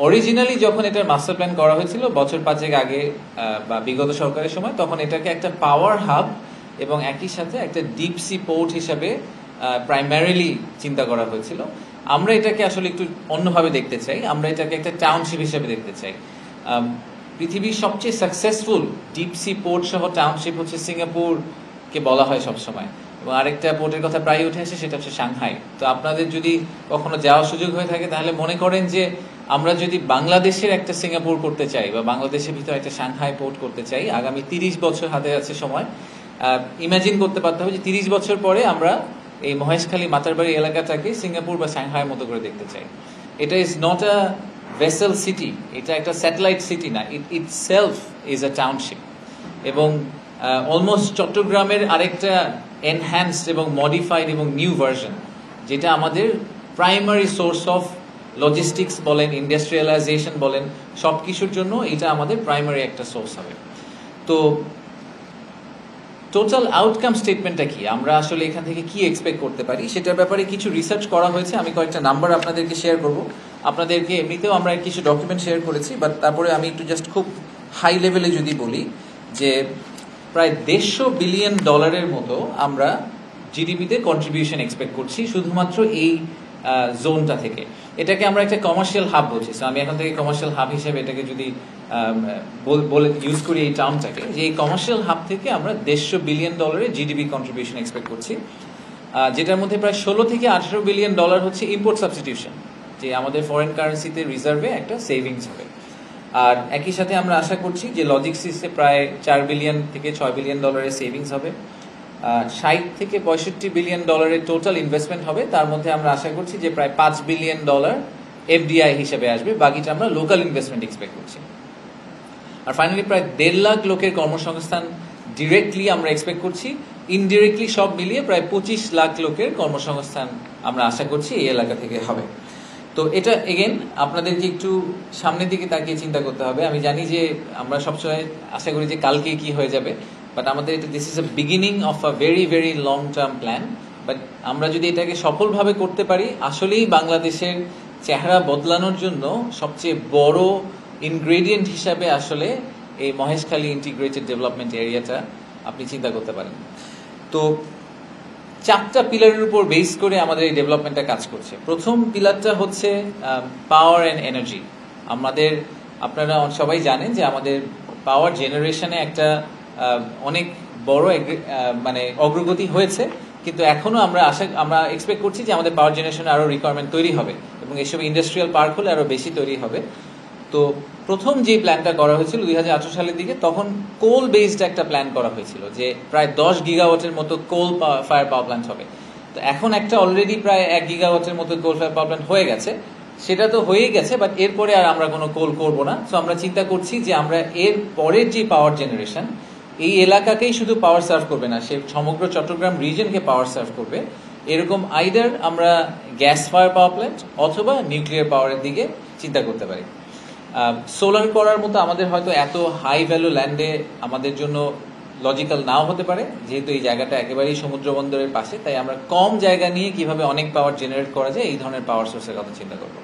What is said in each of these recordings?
Originally যখন এটার master plan করা হয়েছিল বছর 5 আগে বা বিগত সরকারের সময়, তখন এটাকে একটা পাওয়ার হাব এবং একই সাথে একটা ডিপ সি পোর্ট হিসাবে প্রাইমারিলি চিন্তা করা হয়েছিল। আমরা এটাকে আসলে একটু অন্যভাবে দেখতে চাই, আমরা এটাকে একটা টাউনশিপ হিসেবে দেখতে চাই। পৃথিবীর সবচেয়ে সাকসেসফুল ডিপ সি পোর্ট সহ টাউনশিপ হচ্ছে সিঙ্গাপুরকে বলা হয় সবসময়, এবং আরেকটা পোর্টের কথা প্রায় উঠে আসে, সেটা হচ্ছে সাংহাই। তো আপনাদের যদি কখনো যাওয়ার সুযোগ হয়ে থাকে তাহলে মনে করেন যে আমরা যদি বাংলাদেশের একটা সিঙ্গাপুর করতে চাই বা বাংলাদেশের ভিতরে একটা সাংহাই পোর্ট করতে চাই, আগামী 30 বছর হাতে আছে সময়। ইমাজিন করতে পারতে হবে যে 30 বছর পরে আমরা এই মহেশখালী মাতারবাড়ি এলাকাটাকে সিঙ্গাপুর বা সাংহাইয়ের মতো করে দেখতে চাই। এটা is not a vessel city, এটা একটা স্যাটেলাইট সিটি না, ইট সেলফ ইজ আ টাউনশিপ। এবং অলমোস্ট চট্টগ্রামের আরেকটা এনহ্যান্সড এবং মডিফাইড এবং নিউ ভার্সন, যেটা আমাদের প্রাইমারি সোর্স অফ লজিস্টিক্স বলেন, ইন্ডাস্ট্রিয়ালাইজেশন বলেন, সব কিছুর জন্য এটা আমাদের প্রাইমারি একটা সোর্স হবে। তো টোটাল আউটকাম স্টেটমেন্টটা কি, আমরা আসলে এখান থেকে কি এক্সপেক্ট করতে পারি সেটার ব্যাপারে কিছু রিসার্চ করা হয়েছে। আমি কয়েকটা নাম্বার আপনাদেরকে শেয়ার করব। আপনাদেরকে এমনিতেও আমরা কিছু ডকুমেন্ট শেয়ার করেছি, বাট তারপরে আমি একটু জাস্ট খুব হাই লেভেলে যদি বলি যে প্রায় $150 বিলিয়ন মতো আমরা জিডিপিতে কন্ট্রিবিউশন এক্সপেক্ট করছি শুধুমাত্র এই জোনটা থেকে। এটাকে আমরা একটা কমার্শিয়াল হাব বলছি। আমি এখন থেকে কমার্শিয়াল হাব হিসেবে এটাকে যদি বলে ইউজ করি এই টার্মটাকে, যে এই কমার্শিয়াল হাব থেকে আমরা $150 বিলিয়ন জিডিপি কন্ট্রিবিউশন এক্সপেক্ট করছি, যেটার মধ্যে প্রায় $16 থেকে $18 বিলিয়ন হচ্ছে ইম্পোর্ট সাবস্টিটিউশন, যে আমাদের ফরেন কারেন্সিতে রিজার্ভে একটা সেভিংস হবে। আর একই সাথে আমরা আশা করছি যে লজিস্টিক্সে প্রায় $4 বিলিয়ন থেকে $6 বিলিয়ন সেভিংস হবে। 60 থেকে $65 বিলিয়ন টোটাল ইনভেস্টমেন্ট হবে, তার মধ্যে আমরা আশা করছি যে প্রায় $5 বিলিয়ন এফডিআই হিসেবে আসবে, বাকিটা আমরা লোকাল ইনভেস্টমেন্ট এক্সপেক্ট করছি। আর ফাইনালি প্রায় 1.5 লাখ লোকের কর্মসংস্থান ডিরেক্টলি আমরা এক্সপেক্ট করছি, ইনডিরেক্টলি সব মিলিয়ে প্রায় 25 লাখ লোকের কর্মসংস্থান আমরা আশা করছি এই এলাকা থেকে হবে। তো এটা এগেন আপনাদেরকে একটু সামনের দিকে তাকিয়ে চিন্তা করতে হবে। আমি জানি যে আমরা সবসময় আশা করি যে কালকে কি হয়ে যাবে, বাট আমাদের এটা this is a beginning of a very very long term plan. But আমরা যদি এটাকে সফলভাবে করতে পারি, আসলেই বাংলাদেশের চেহারা বদলানোর জন্য সবচেয়ে বড় ইনগ্রেডিয়েন্ট হিসাবে আসলে এই মহেশখালী ইন্টিগ্রেটেড ডেভেলপমেন্ট এরিয়াটা আপনি চিন্তা করতে পারেন। তো 4টা পিলারের উপর বেস করে আমাদের এই ডেভেলপমেন্টটা কাজ করছে। প্রথম পিলারটা হচ্ছে পাওয়ার অ্যান্ড এনার্জি। আপনারা সবাই জানেন যে আমাদের পাওয়ার জেনারেশনে একটা অনেক বড় মানে অগ্রগতি হয়েছে, কিন্তু এখনো আমরা এক্সপেক্ট করছি যে আমাদের পাওয়ার জেনারেশনে আরো রিকোয়ারমেন্ট তৈরি হবে এবং এসব ইন্ডাস্ট্রিয়াল পার্ক হলে আরো বেশি তৈরি হবে। তো প্রথম যে প্ল্যানটা করা হয়েছিল 2018 সালের দিকে, তখন কোল বেসড একটা প্ল্যান করা হয়েছিল যে প্রায় 10 গিগাওয়াটের মতো কোল ফায়ার পাওয়ার প্ল্যান্ট হবে। তো এখন একটা অলরেডি প্রায় 1 গিগাওয়াটের মতো কোল ফায়ার পাওয়ার প্ল্যান্ট হয়ে গেছে, সেটা তো হয়েই গেছে, বাট এরপরে আর আমরা কোনো কোল করবো না। তো আমরা চিন্তা করছি যে আমরা এর পরের যে পাওয়ার জেনারেশন এই এলাকাকেই শুধু পাওয়ার সার্ভ করবে না, সে সমগ্র চট্টগ্রাম রিজনকে পাওয়ার সার্ভ করবে। এরকম আইদার আমরা গ্যাস ফায়ার পাওয়ার প্ল্যান্ট অথবা নিউক্লিয়ার পাওয়ারের দিকে চিন্তা করতে পারি। সোলার করার মতো আমাদের হয়তো এত হাই ভ্যালু ল্যান্ডে আমাদের জন্য লজিক্যাল নাও হতে পারে, যেহেতু এই জায়গাটা একেবারেই সমুদ্র বন্দরের পাশে। তাই আমরা কম জায়গা নিয়ে কিভাবে অনেক পাওয়ার জেনারেট করা যায় এই ধরনের পাওয়ার সোর্সের কথা চিন্তা করবো।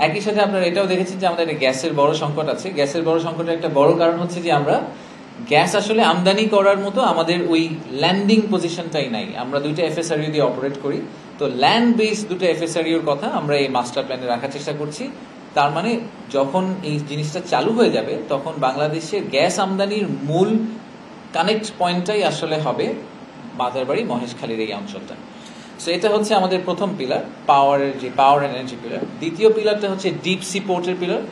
একই সাথে আপনারা এটাও দেখেছেন যে আমাদের গ্যাসের বড় সংকট আছে। গ্যাসের বড় সংকটের একটা বড় কারণ হচ্ছে যে আমরা গ্যাস আসলে আমদানি করার মতো আমাদের ওই ল্যান্ডিং পজিশনটাই নাই। আমরা 2টা এফএসআরইউ দিয়ে অপারেট করি, তো ল্যান্ড বেসড 2টা এফএসআরইউর কথা আমরা এই মাস্টার প্ল্যানে রাখার চেষ্টা করছি। তার মানে যখন এই জিনিসটা চালু হয়ে যাবে তখন বাংলাদেশের গ্যাস আমদানির মূল কানেক্ট পয়েন্টটাই আসলে হবে মাদারবাড়ি মহেশখালীর এই অঞ্চলটা। সো এটা হচ্ছে আমাদের প্রথম পিলার, পাওয়ারের যে পাওয়ার এন্ড এনার্জি পিলার। দ্বিতীয় পিলারটা হচ্ছে ডিপ সি পোর্টের পিলার।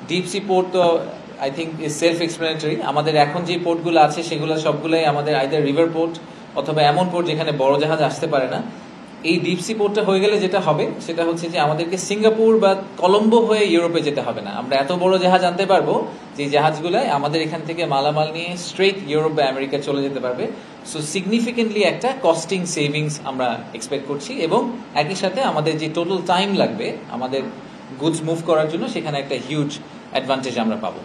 ডিপ সি পোর্ট তো I think is self explanatory. আমাদের এখন যে পোর্টগুলো আছে সেগুলো সবগুলোই আমাদের আইদার রিভার পোর্ট অথবা এমন পোর্ট যেখানে বড় জাহাজ আসতে পারে না। এই ডিপ সি পোর্টটা হয়ে গেলে যেটা হবে সেটা হচ্ছে যে আমাদেরকে সিঙ্গাপুর বা কলম্বো হয়ে ইউরোপে যেতে হবে না। আমরা এত বড় জাহাজ আনতে পারবো যে জাহাজগুলোয় আমাদের এখান থেকে মালামাল নিয়ে স্ট্রেট ইউরোপ বা আমেরিকা চলে যেতে পারবে। সো সিগনিফিকেন্টলি একটা কস্টিং সেভিংস আমরা এক্সপেক্ট করছি, এবং একই সাথে আমাদের যে টোটাল টাইম লাগবে আমাদের গুডস মুভ করার জন্য সেখানে একটা হিউজ অ্যাডভান্টেজ আমরা পাবো।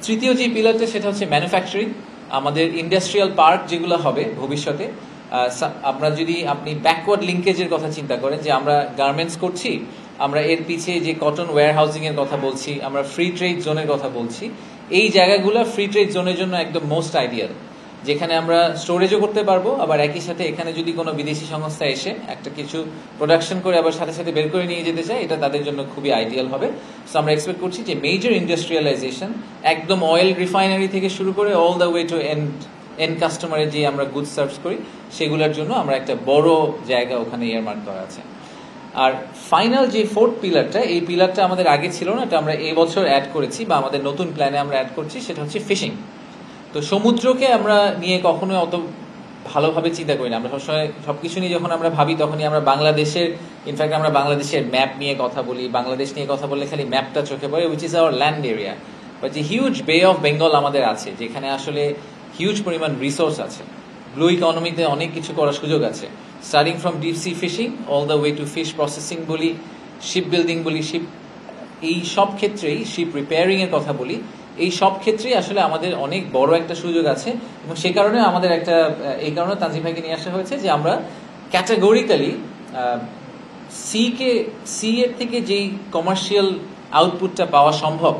তৃতীয় যে পিলারটা সেটা হচ্ছে ম্যানুফ্যাকচারিং। আমাদের ইন্ডাস্ট্রিয়াল পার্ক যেগুলো হবে ভবিষ্যতে, আপনি ব্যাকওয়ার্ড লিঙ্কেজের কথা চিন্তা করেন যে আমরা গার্মেন্টস করছি, আমরা এর পিছে যে কটন ওয়্যার হাউসিং এর কথা বলছি, আমরা ফ্রি ট্রেড জোনের কথা বলছি, এই জায়গাগুলো ফ্রি ট্রেড জোনের জন্য একদম মোস্ট আইডিয়াল, যেখানে আমরা স্টোরেজও করতে পারবো, আবার একই সাথে এখানে যদি কোনো বিদেশি সংস্থা এসে একটা কিছু প্রোডাকশন করে আবার সাথে সাথে বের করে নিয়ে যেতে চায়, এটা তাদের জন্য খুবই আইডিয়াল হবে। সো আমরা এক্সপেক্ট করছি যে মেজর ইন্ডাস্ট্রিয়ালাইজেশন, একদম অয়েল রিফাইনারি থেকে শুরু করে all the way to end কাস্টমারের যে আমরা গুড সার্ভিস করি, সেগুলোর জন্য আমরা একটা বড় জায়গা ওখানে ইয়ারমার্ক করা আছে। আর ফাইনাল যে ফোর্থ পিলারটা, এই পিলারটা আমাদের আগে ছিল না, এটা আমরা এই বছর অ্যাড করেছি বা আমাদের নতুন প্ল্যানে আমরা অ্যাড করছি, সেটা হচ্ছে ফিশিং। তো সমুদ্রকে আমরা নিয়ে কখনো অত ভালোভাবে চিন্তা করি না, আমরা সবসময় সবকিছু নিয়ে যখন আমরা ভাবি তখনই আমরা বাংলাদেশের, ইনফ্যাক্ট আমরা বাংলাদেশের ম্যাপ নিয়ে কথা বলি, বাংলাদেশ নিয়ে কথা বললে খালি ম্যাপটা চোখে পড়ে, which is our land area. বা যে হিউজ বে অফ বেঙ্গল আমাদের আছে, যেখানে আসলে হিউজ পরিমাণ রিসোর্স আছে, ব্লু ইকোনমিতে অনেক কিছু করার সুযোগ আছে, starting from deep sea fishing all the way to fish processing বলি, শিপ বিল্ডিং বলি, শিপ এই সব ক্ষেত্রেই, শিপ রিপেয়ারিং এর কথা বলি, এই সব ক্ষেত্রেই আসলে আমাদের অনেক বড় একটা সুযোগ আছে। এবং সে কারণে আমাদের এই কারণে তানজিম ভাইকে নিয়ে আসা হয়েছে যে আমরা ক্যাটাগরিক্যালি সি এর থেকে যেই কমার্শিয়াল আউটপুটটা পাওয়া সম্ভব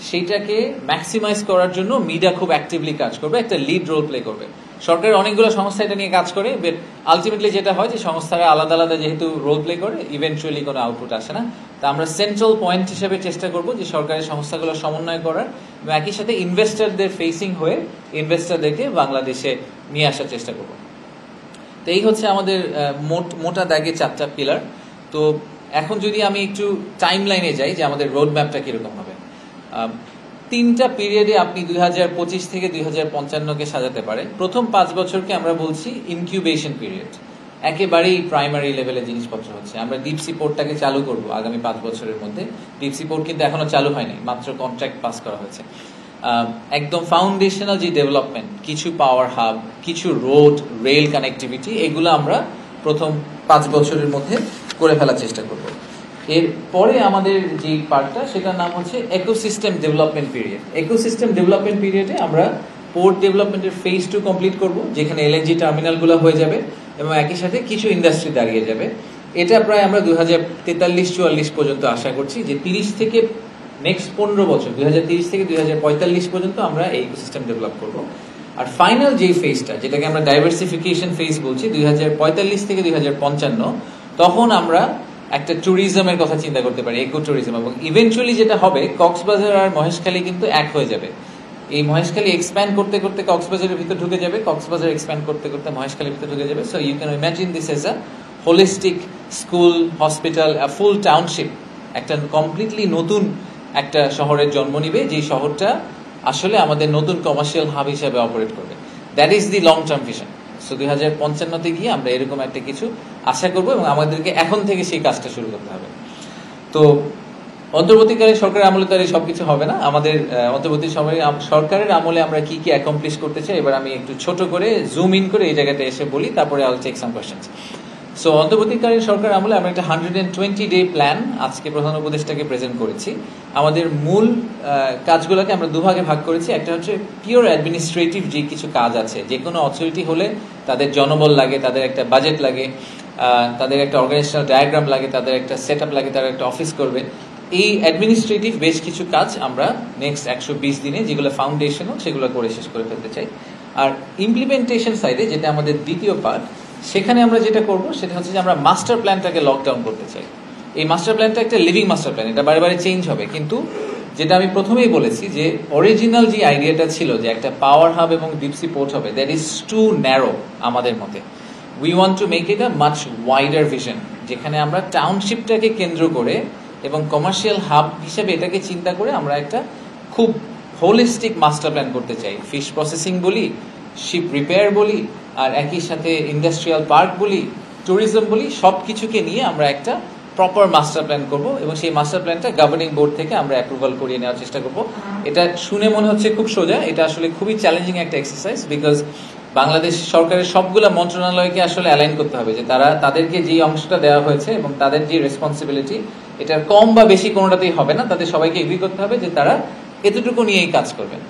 সেইটাকে ম্যাক্সিমাইজ করার জন্য মিডিয়া খুব অ্যাক্টিভলি কাজ করবে, একটা লিড রোল প্লে করবে। সরকারের অনেকগুলো সংস্থা এটা নিয়ে কাজ করে, বাট আলটিমেটলি যেটা হয় যে সংস্থারা আলাদা আলাদা যেহেতু রোল প্লে করে, ইভেন্চুয়ালি কোনো আউটপুট আসে না। তা আমরা সেন্ট্রাল পয়েন্ট হিসেবে চেষ্টা করব যে সরকারি সংস্থাগুলো সমন্বয় করার এবং একই সাথে ইনভেস্টরদের ফেসিং হয়ে ইনভেস্টরদেরকে বাংলাদেশে নিয়ে আসার চেষ্টা করব। তো এই হচ্ছে আমাদের মোটা দাগে 4টা পিলার। তো এখন যদি আমি একটু টাইম লাইনে যাই যে আমাদের রোড ম্যাপটা কিরকম হবে, 3টা পিরিয়ডে আপনি 2025 থেকে 2055কে সাজাতে পারেন। প্রথম 5 বছরকে আমরা বলছি ইনকিউবেশন পিরিয়ড, একেবারেই প্রাইমারি লেভেলে জিনিসপত্র হচ্ছে। আমরা ডিপ সি পোর্টটাকে চালু করব আগামী 5 বছরের মধ্যে। ডিপ সি পোর্ট কিন্তু এখনো চালু হয়নি, মাত্র কন্ট্রাক্ট পাস করা হয়েছে। একদম ফাউন্ডেশনাল যে ডেভেলপমেন্ট, কিছু পাওয়ার হাব, কিছু রোড রেল কানেক্টিভিটি, এগুলো আমরা প্রথম 5 বছরের মধ্যে করে ফেলার চেষ্টা করব। এর পরে আমাদের যে পার্টটা, সেটার নাম হচ্ছে ecosystem development period. Ecosystem development পিরিয়ডে আমরা পোর্ট ডেভেলপমেন্টের ফেজ 2 কমপ্লিট করব, যেখানে এলএনজি টার্মিনালগুলো হয়ে যাবে এবং একই সাথে কিছু ইন্ডাস্ট্রি দাঁড়িয়ে যাবে। এটা প্রায় আমরা 2043-44 পর্যন্ত আশা করছি, যে 30 থেকে নেক্সট 15 বছর 2030 থেকে 2045 পর্যন্ত আমরা এই ইকোসিস্টেম ডেভেলপ করব। আর ফাইনাল যে ফেজটা, যেটাকে আমরা ডাইভার্সিফিকেশন ফেজ বলছি, 2045 থেকে 2055, তখন আমরা একটা ট্যুরিজমের কথা চিন্তা করতে পারি, ইকো ট্যুরিজম। এবং ইভেন্চুয়ালি যেটা হবে, কক্সবাজার আর মহেশখালী কিন্তু এক হয়ে যাবে। এই মহেশখালী এক্সপ্যান্ড করতে করতে কক্সবাজারের ভিতর ঢুকে যাবে, কক্সবাজার এক্সপ্যান্ড করতে করতে মহেশখালীর ভিতর ঢুকে যাবে। So you can imagine this as a holistic school, hospital, full township, একটা কমপ্লিটলি নতুন একটা শহরের জন্ম নিবে, যে শহরটা আসলে আমাদের নতুন কমার্শিয়াল হাব হিসেবে অপারেট করবে। That is the long term vision. So 2055-তে গিয়ে আমরা এরকম একটা কিছু আশা করব এবং আমাদেরকে এখন থেকে সেই কাজটা শুরু করতে হবে। তো অন্তর্বর্তীকালীন সরকারের আমলে তো আর সবকিছু হবে না। আমাদের অন্তর্বর্তী সরকারের আমলে আমরা কি কি অ্যাকমপ্লিশ করতে চাই, এবার আমি একটু ছোট করে জুম ইন করে এই জায়গাটা এসে বলি, তারপরে I will take some questions. So অন্তর্বর্তীকালীন সরকার আমলে আমরা একটা 120-day প্ল্যান আজকে প্রধান উপদেষ্টাকে প্রেজেন্ট করেছি। আমাদের মূল কাজগুলোকে আমরা দুভাগে ভাগ করেছি। একটা হচ্ছে পিওর অ্যাডমিনিস্ট্রেটিভ যে কিছু কাজ আছে, যে কোনো অথরিটি হলে তাদের জনবল লাগে, তাদের একটা বাজেট লাগে, তাদের একটা অর্গানাইজেশনাল ডায়াগ্রাম লাগে, তাদের একটা সেট আপ লাগে, তারা একটা অফিস করবে। এই অ্যাডমিনিস্ট্রেটিভ বেশ কিছু কাজ আমরা নেক্সট 120 দিনে, যেগুলো ফাউন্ডেশনাল, সেগুলো করে শেষ করে ফেলতে চাই। আর ইমপ্লিমেন্টেশন সাইডে, যেটা আমাদের দ্বিতীয় পার্ট, সেখানে আমরা যেটা করব সেটা হচ্ছে যে আমরা মাস্টার প্ল্যানটাকে লকডাউন করতে চাই। এই মাস্টার প্ল্যানটা একটা লিভিং মাস্টার প্ল্যান, এটা বারে বারে চেঞ্জ হবে, কিন্তু যেটা আমি প্রথমেই বলেছি যে অরিজিনাল যে আইডিয়াটা ছিল যে একটা পাওয়ার হাব এবং ডিপ সি পোর্ট হবে, দ্যাট ইজ টু ন্যারো আমাদের মতে। We want to make it a much wider vision, যেখানে আমরা টাউনশিপটাকে কেন্দ্র করে এবং কমার্শিয়াল হাব হিসেবে এটাকে চিন্তা করে আমরা একটা খুব হোলিস্টিক মাস্টার প্ল্যান করতে চাই। ফিশ প্রসেসিং বলি, শিপ রিপেয়ার বলি, আর একই সাথে ইন্ডাস্ট্রিয়াল পার্ক বলি, ট্যুরিজম বলি, সব কিছুকে নিয়ে আমরা একটা প্রপার মাস্টার প্ল্যান করব এবং সেই মাস্টার প্ল্যানটা গভর্নিং বোর্ড থেকে আমরা অ্যাপ্রুভাল করিয়ে নেওয়ার চেষ্টা করব। এটা শুনে মনে হচ্ছে খুব সোজা, এটা আসলে খুবই চ্যালেঞ্জিং একটা এক্সারসাইজ, বিকজ বাংলাদেশ সরকারের সবগুলো মন্ত্রণালয়কে আসলে অ্যালাইন করতে হবে যে তাদেরকে যে অংশটা দেওয়া হয়েছে এবং তাদের যে রেসপন্সিবিলিটি, এটার কম বা বেশি কোনোটাতেই হবে না, তাদের সবাইকে এগ্রি করতে হবে যে তারা এতটুকু নিয়েই কাজ করবেন।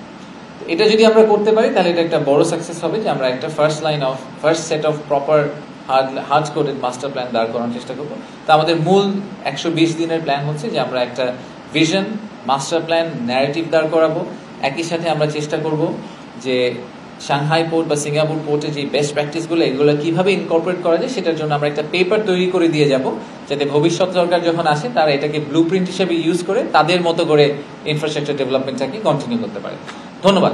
এটা যদি আমরা করতে পারি তাহলে এটা একটা বড় সাকসেস হবে, যে আমরা একটা first set of proper hard coded master plan দাঁড় করানোর চেষ্টা করবো। তো আমাদের মূল 120 দিনের প্ল্যান হচ্ছে যে আমরা একটা ভিশন, মাস্টার প্ল্যান, ন্যারেটিভ দাঁড় করাবো। একই সাথে আমরা চেষ্টা করব যে সাংহাই পোর্ট বা সিঙ্গাপুর পোর্টে যে বেস্ট প্র্যাকটিসগুলো এগুলো কিভাবে ইনকর্পোরেট করা যায় সেটার জন্য আমরা একটা পেপার তৈরি করে দিয়ে যাব, যাতে ভবিষ্যৎ সরকার যখন আসে তারা এটাকে ব্লুপ্রিন্ট হিসেবে ইউজ করে তাদের মতো করে ইনফ্রাস্ট্রাকচার ডেভেলপমেন্টটাকে কন্টিনিউ করতে পারে। ধন্যবাদ।